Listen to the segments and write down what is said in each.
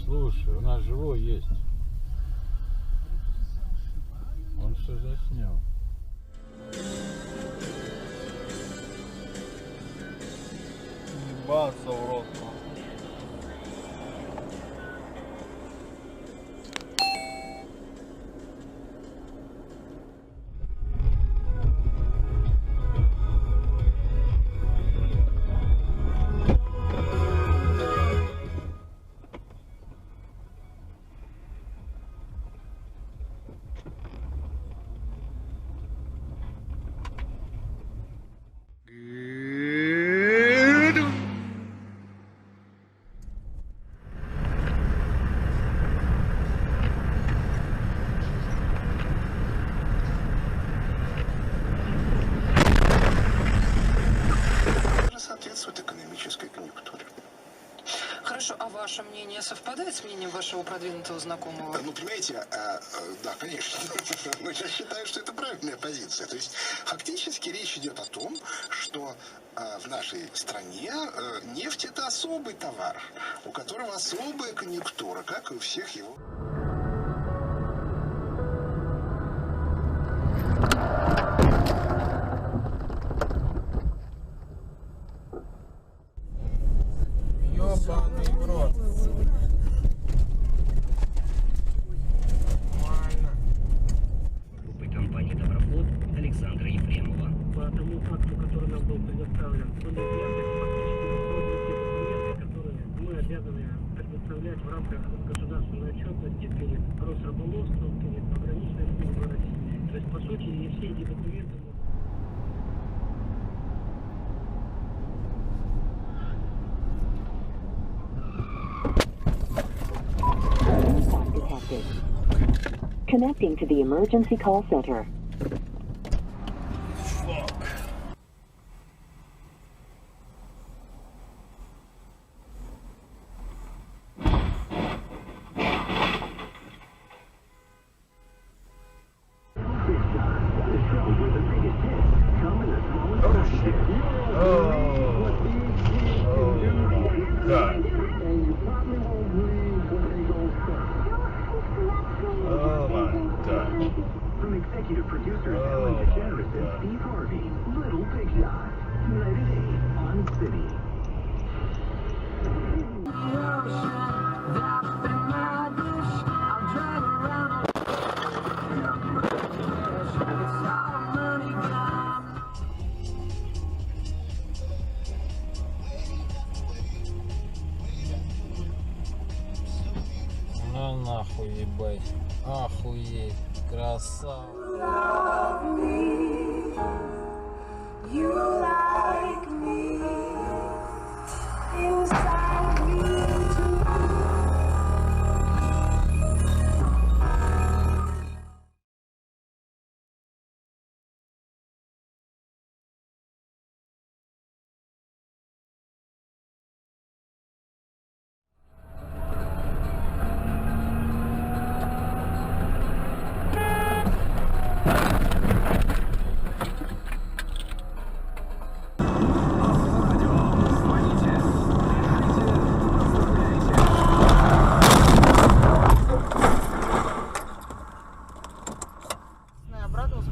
Слушай, у нас живой есть. Он все заснял. Ебаться в рот. Соответствует экономической конъюнктуре. Хорошо, а ваше мнение совпадает с мнением вашего продвинутого знакомого? Ну, понимаете, да, конечно. Но я считаю, что это правильная позиция. То есть, фактически речь идет о том, что в нашей стране нефть – это особый товар, у которого особая конъюнктура, как и у всех его. Ёбаный в рот. Нормально. Группы компании «Доброход» Александра Ефремова. По тому факту, который нам был предоставлен, были изъяты фактически документы, которые мы обязаны предоставлять в рамках государственной отчетности перед Росрыболовством, перед пограничной службой России. То есть, по сути, все эти документы... Connecting to the emergency call center. From executive producer Ellen DeGeneres and Steve Harvey, Little Big Shot, United 8 on City. Ну нахуй ебать. Охуеть. Красава. You like me. It was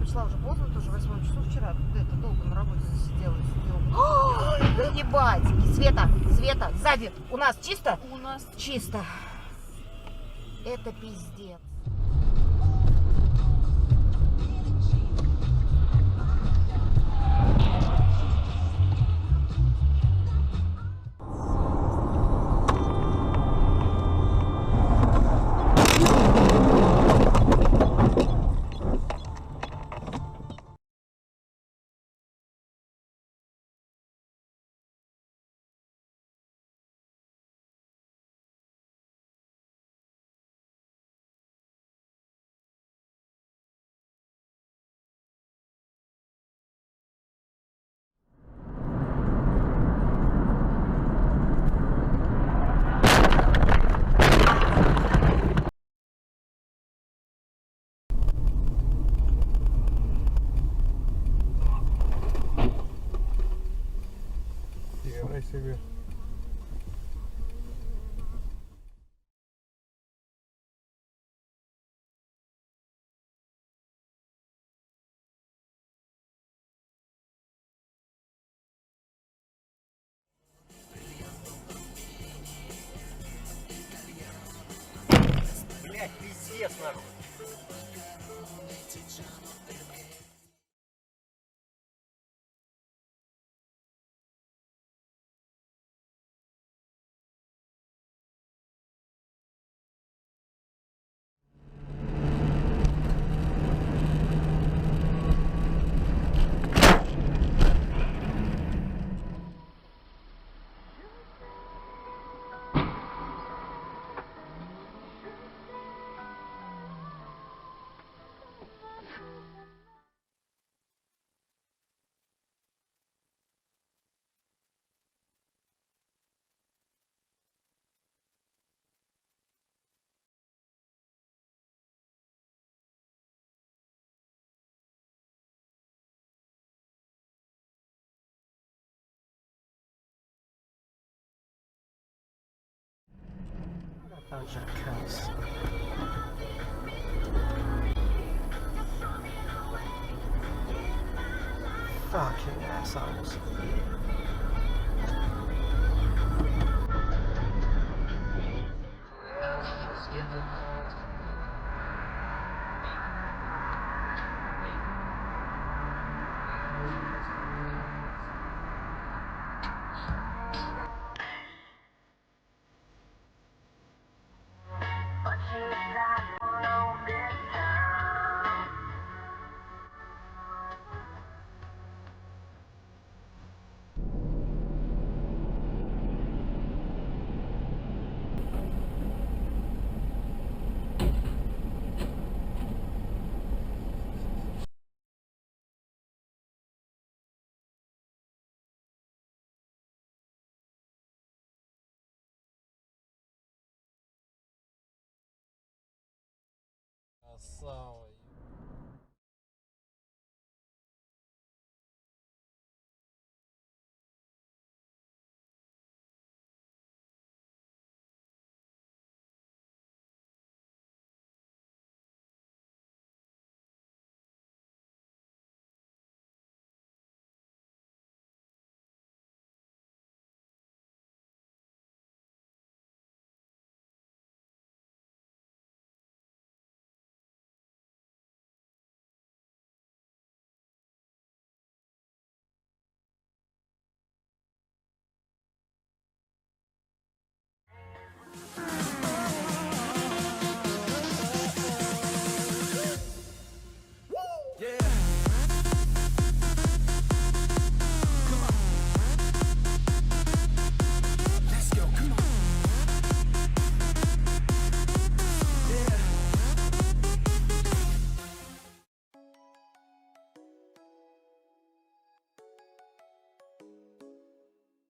пришла уже поздно, тоже 8 часов вчера. Это долго на работе засидела. Да ебать! Света, сзади! У нас чисто? У нас чисто. Это пиздец. Пиздец, нахуй. Bunch of cunts. Fucking assholes. Красава.